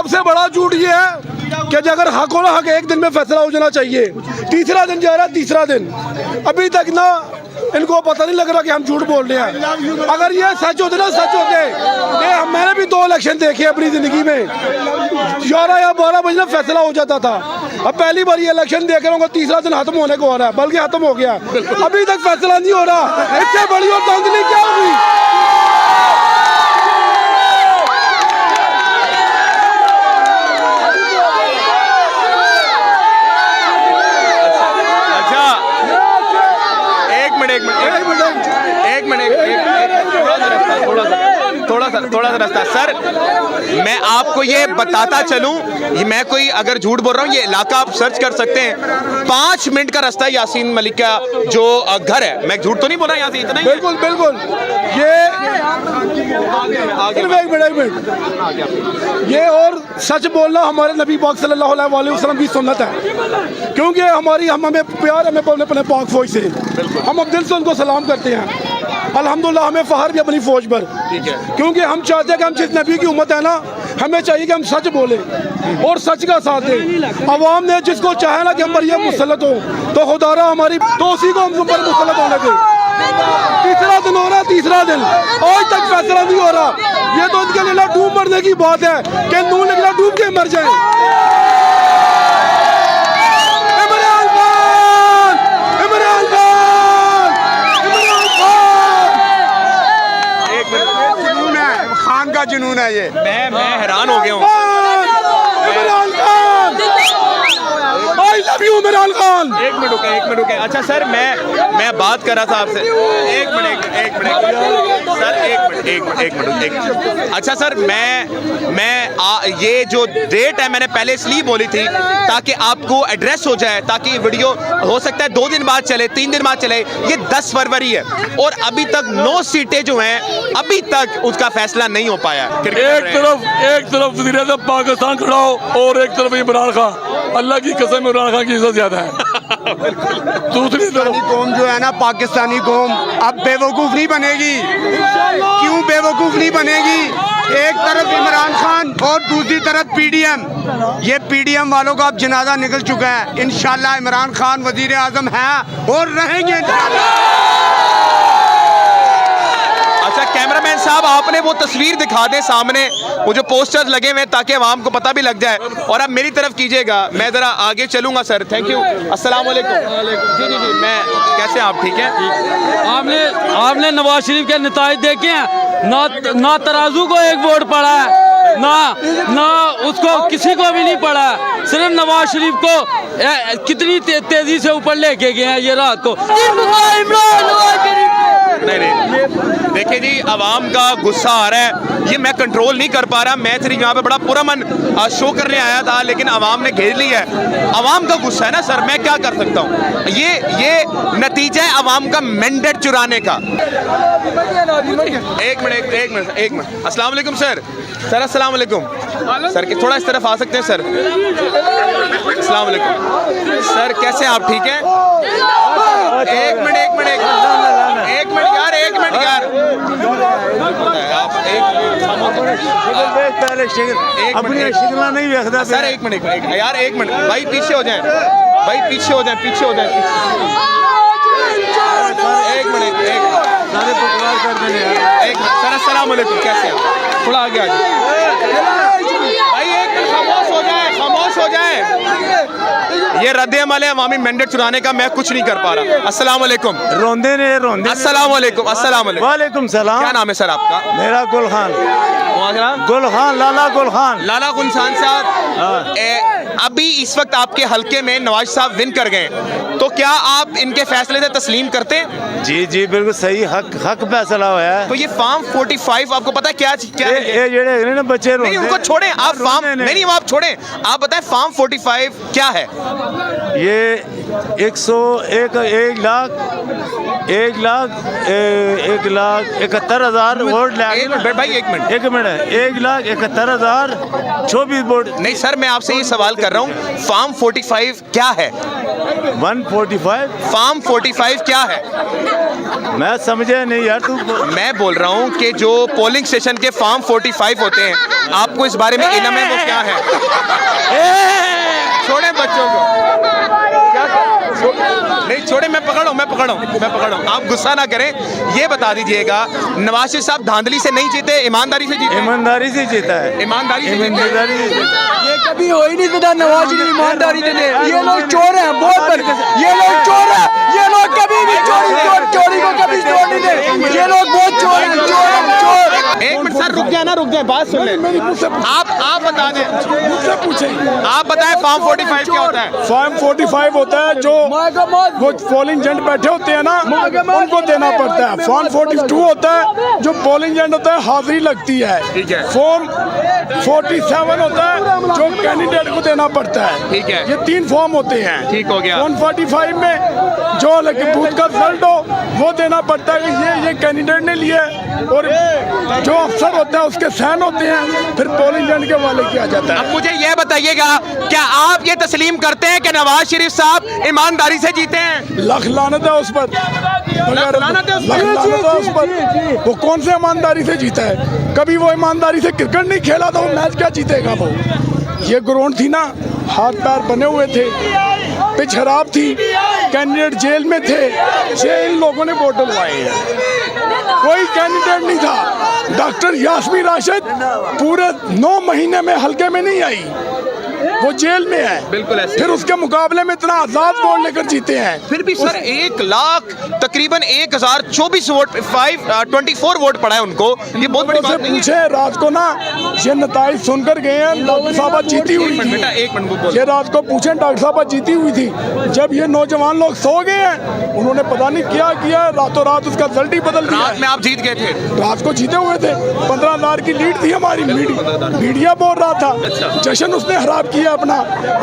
सबसे बड़ा झूठ ये है कि अगर हक हो ना हक एक दिन में फैसला हो जाना चाहिए। तीसरा दिन जा रहा है, तीसरा दिन अभी तक ना इनको पता नहीं लग रहा कि हम झूठ बोल रहे हैं। अगर ये सच होते ना सच होते ये मैंने भी 2 इलेक्शन देखे अपनी ज़िंदगी में, 11 या 12 बजे ना फैसला हो जाता था। अब पहली बार ये इलेक्शन देख रहा हूँ, तीसरा दिन खत्म होने को आ रहा है, बल्कि खत्म हो गया, अभी तक फैसला नहीं हो रहा। इससे बड़ी और धांधली क्या होगी? थोड़ा सा रास्ता सर, मैं आपको ये बताता चलूं, मैं कोई अगर झूठ बोल रहा हूँ, ये इलाका आप सर्च कर सकते हैं, 5 मिनट का रास्ता है यासीन मलिक का जो घर है। मैं झूठ तो नहीं बोल रहा यहाँ से, इतना ही। बिल्कुल बिल्कुल, ये एक मिनट, ये और सच बोलना हमारे नबी पाक सल्लल्लाहु अलैहि वसल्लम की सुन्नत है, क्योंकि हमें प्यार हमें अपने पाक फौज से, हम दिल से उनको सलाम करते हैं। अल्हम्दुलिल्लाह हमें फख्र भी अपनी फौज पर, ठीक है, क्योंकि हम चाहते हैं कि हम जिस नबी की उम्मत है ना, हमें चाहिए कि हम सच बोलें और सच का साथ दें। अवाम ने जिसको चाहे ना कि हम पर यह मुसल्लत हो, तो खुदारा हमारी तो उसी को हम पर मुसल्लत होने दें। तीसरा दिन हो रहा है, तीसरा दिन आज तक फैसला नहीं हो रहा। ये तो इनके लिए डूब मरने की बात है कि नून निकला डूब के मर जाए। जुनून है ये, मैं हैरान हो गया हूँ। एक मिनट रुके। अच्छा सर, मैं बात कर रहा था आपसे। एक मिनट सर, एक मिनट। अच्छा सर, ये जो डेट है मैंने पहले इसलिए बोली थी ताकि आपको एड्रेस हो जाए, ताकि वीडियो हो सकता है 2 दिन बाद चले, 3 दिन बाद चले। ये 10 फरवरी है और अभी तक 9 सीटें जो हैं अभी तक उसका फैसला नहीं हो पाया। एक तरफ वज़ीर-ए-आज़म पाकिस्तान खड़ा हो और एक तरफ इमरान खान। अल्लाह की कसम इमरान खान की इज्जत ज्यादा है। दूसरी तरफ कौम जो है ना, पाकिस्तानी कौम अब बेवकूफ़ नहीं बनेगी। क्यों बेवकूफ़ नहीं बनेगी? एक तरफ इमरान खान और दूसरी तरफ पीडीएम। ये पीडीएम वालों का अब जनाजा निकल चुका है। इंशाल्लाह इमरान खान वज़ीर आज़म है और रहेंगे इंशाल्लाह। अच्छा कैमरामैन साहब, आपने वो तस्वीर दिखा दें सामने, वो जो पोस्टर्स लगे हुए ताकि आवाम को पता भी लग जाए, और अब मेरी तरफ कीजिएगा, मैं ज़रा आगे चलूँगा सर। Thank you. अस्सलाम वालेकुम। जी, मैं कैसे आप ठीक हैं? आपने नवाज शरीफ के नताइज देखे हैं? ना तराजू को 1 वोट पड़ा है, ना उसको किसी को भी नहीं पड़ा है। सिर्फ नवाज शरीफ को कितनी तेजी से ऊपर लेके गए हैं ये रात को। नहीं देखिए जी, आवाम का गुस्सा आ रहा है, ये मैं कंट्रोल नहीं कर पा रहा। मैं सिर्फ यहाँ पे बड़ा पुरअमन शो करने आया था, लेकिन आवाम ने घेर लिया है। आवाम का गुस्सा है ना सर, मैं क्या कर सकता हूँ? ये नतीजा है आवाम का मैंडेट चुराने का। एक मिनट। अस्सलाम वालेकुम सर। अस्सलाम वालेकुम सर, कि थोड़ा इस तरफ आ सकते हैं सर? अस्सलाम वालेकुम सर, कैसे आप ठीक हैं? एक मिनट यार, अपनी शिकला नहीं देखता सर। एक मिनट यार, एक मिनट भाई, पीछे हो जाएं। एक मिनट सर। अस्सलाम वालेकुम, कैसे हैं? थोड़ा आगे आ जाए भाई, एक खामोश हो जाए। ये रद्द अमल है अवामी मैंडेट चुराने का, मैं कुछ नहीं कर पा रहा। अस्सलाम वालेकुम। रोंदे अस्सलाम वालेकुम। वालेकुम सलाम। क्या नाम है सर आपका? मेरा गुलखान, लाला गुलखान साहब, अभी इस वक्त आपके हल्के में नवाज साहब विन कर गए, तो क्या आप इनके फैसले से तस्लीम करते हैं? जी बिल्कुल सही, हक फैसला हुआ है। तो ये फार्म 45 आपको पता है क्या है? ये ना बच्चे नहीं, उनको छोड़ें आप, फार्म नहीं आप छोड़ें, आप बताएं फार्म 45 क्या है? ये 1,71,000 वोट भाई 1 मिनट 1,71,024 वोट। नहीं सर, मैं आपसे ये सवाल कर रहा हूँ, फार्म 45 क्या है? 145 फार्म 45 क्या है? मैं समझे नहीं यार तू। मैं बोल रहा हूँ कि जो पोलिंग स्टेशन के फार्म 45 होते हैं, आपको इस बारे में इल्म है, वो क्या है? छोड़े बच्चों को, नहीं छोड़े, मैं पकड़ा हूँ, आप गुस्सा ना करें। ये बता दीजिएगा, नवाज शरीफ साहब धांधली से नहीं जीते, ईमानदारी से जीते? ईमानदारी से जीता है। ईमानदारी से जीते। ये कभी हो ही नहीं सकता नवाज शरीफ ईमानदारी से दे। ये लोग चोर हैं, बहुत बड़े, ये लोग चोर हैं, ये लोग कभी भी चोरी को कभी छोड़ नहीं दे। ये लोग बहुत चोर हैं, चोर। एक मिनट सर, रुक जाए, बात सुन ले। आप बता दें, मुझसे पूछे, आप बताएं फार्म 45 क्या होता है? फॉर्म 45 होता है जो वो पोलिंग एजेंट बैठे होते हैं ना, उनको देना पड़ता है। फॉर्म 42 होता है जो पोलिंग एजेंट होता है, हाजिरी लगती है। ठीक है। फॉर्म 47 होता है जो कैंडिडेट को देना पड़ता है। ठीक है। ये 3 फॉर्म होते हैं। ठीक हो गया। फॉर्म 45 में जो बूथ का रिजल्ट हो वो देना पड़ता है कि ये कैंडिडेट ने लिया है, और जो अफसर होता है उसके साइन होते हैं, फिर पोलिंग एजेंट के वाले किया जाता है। अब मुझे यह बताइएगा, क्या आप ये तस्लीम करते हैं कि नवाज शरीफ साहब ईमानदारी से जीते हैं? लख लानत है उस पर, लख लानत है उस पर? लख लानत है उस पर। वो कौन से ईमानदारी से जीता है? कभी वो ईमानदारी से क्रिकेट नहीं खेला तो वो मैच क्या जीतेगा वो? ये ग्राउंड थी ना, हाथ पैर बने हुए थे, पिच खराब थी, कैंडिडेट जेल में थे, 6 इन लोगों ने वोट डलवाए हैं। कोई कैंडिडेट नहीं था। डॉक्टर यास्मीन राशिद पूरे 9 महीने में हल्के में नहीं आई, वो जेल में है। बिल्कुल ऐसे। फिर उसके मुकाबले में इतना आजाद वोट लेकर जीते हैं। फिर भी सर 1 लाख तकरीबन 1024 वोट, 24 वोट पड़ा है उनको। ये बहुत बड़ी बात नहीं है। पूछे रात को ना, ये नताइज सुनकर गए हैं, डॉक्टर साहबा जीती हुई थी। एक मिनट बोल। ये रात को पूछे, डॉक्टर साहबा जीती हुई थी। जब ये नौजवान लोग सो गए हैं, उन्होंने पता नहीं क्या किया, रातों रात उसका रिजल्ट ही बदल दिया। रात में आप जीत गए थे? रात को जीते हुए थे। 15,000 की लीड थी हमारी। मीडिया बोल रहा था, जश्न उसने खराब किया अपना।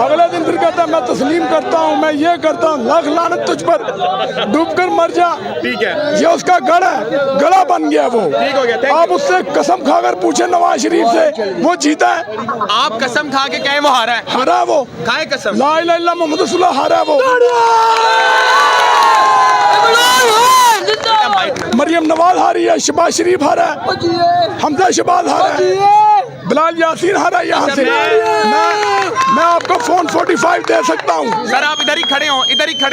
अगले दिन फिर कहता मैं तस्लीम करता हूँ, मैं ये करता हूँ। लाख लानत तुझ पर, डूब कर मर जा। ठीक है। ये उसका गढ़ है, गला बन गया वो। ठीक हो गया। आप उससे कसम खाकर पूछे नवाज शरीफ से, वो जीता है? आप कसम खा के कहें वो हारा है? हारा वो। खाए कसम। ला इलाहा इल्लल्लाह मोहम्मद रसूलुल्लाह, हारा वो। मरियम नवाज हारी है, शहबाज शरीफ हारा है, हमजा शहबाज हारा है, बिलाल यासीन हारा यहाँ से। मैं आपको फोन 45 दे सकता हूँ। सर आप इधर ही खड़े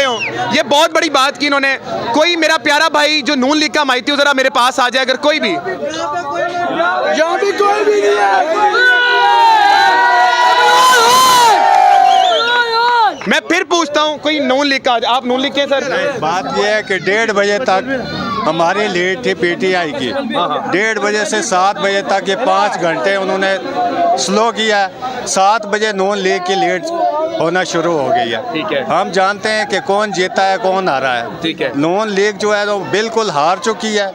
हो, ये बहुत बड़ी बात की इन्होंने। कोई मेरा प्यारा भाई जो नून लीग का माइती हो, जरा मेरे पास आ जाए, अगर कोई भी। यहाँ भी कोई भी नहीं है। मैं फिर पूछता हूँ, कोई नून लीग का? आप नून लीग के? सर बात यह है कि 1:30 बजे तक हमारी लीड थी पीटीआई की। 1:30 बजे से 7 बजे तक ये 5 घंटे उन्होंने स्लो किया। 7 बजे नून लीग की लीड होना शुरू हो गई है। ठीक है। हम जानते हैं कि कौन जीता है कौन हारा है। ठीक है। नून लीग जो है वो बिल्कुल हार चुकी है।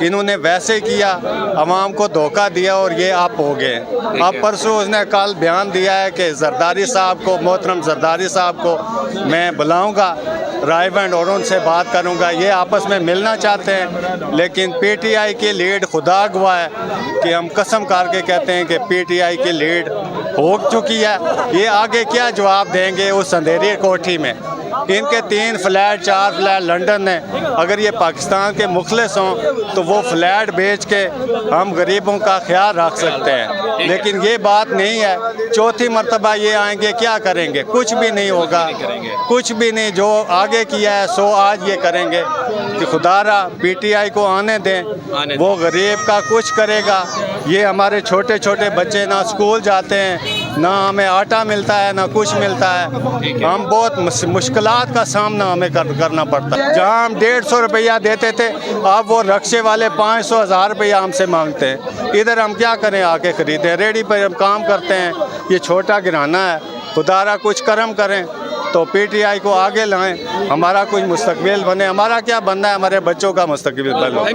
इन्होंने वैसे किया, अवाम को धोखा दिया और ये आप हो गए। अब परसों उसने कल बयान दिया है कि जरदारी साहब को, मोहतरम जरदारी साहब को मैं बुलाऊंगा रायबंद और उनसे बात करूंगा। ये आपस में मिलना चाहते हैं, लेकिन पीटीआई की लीड खुदा गवाह है कि हम कसम करके कहते हैं कि पीटीआई की लीड हो चुकी है। ये आगे क्या जवाब देंगे उस अंधेरी कोठी में? इनके 3 फ्लैट 4 फ्लैट लंदन में, अगर ये पाकिस्तान के मुखलिस हों तो वो फ्लैट बेच के हम गरीबों का ख्याल रख सकते हैं, लेकिन ये बात नहीं है। चौथी मरतबा ये आएंगे, क्या करेंगे? कुछ भी नहीं होगा, कुछ भी नहीं। जो आगे किया है सो आज ये करेंगे कि खुदारा पीटीआई को आने दें, वो गरीब का कुछ करेगा। ये हमारे छोटे छोटे बच्चे ना स्कूल जाते हैं, ना हमें आटा मिलता है, ना कुछ मिलता है। हम बहुत मुश्किलात का सामना हमें करना पड़ता है। जहाँ हम 150 रुपया देते थे, अब वो रक्शे वाले 500 1000 रुपया हमसे मांगते हैं। इधर हम क्या करें? आके खरीदें, रेडी पर हम काम करते हैं। ये छोटा घराना है, खुदारा कुछ करम करें तो पीटीआई को आगे लाएं, हमारा कुछ मुस्तकबिल बने। हमारा क्या बनना है? हमारे बच्चों का मुस्तकबिल बने।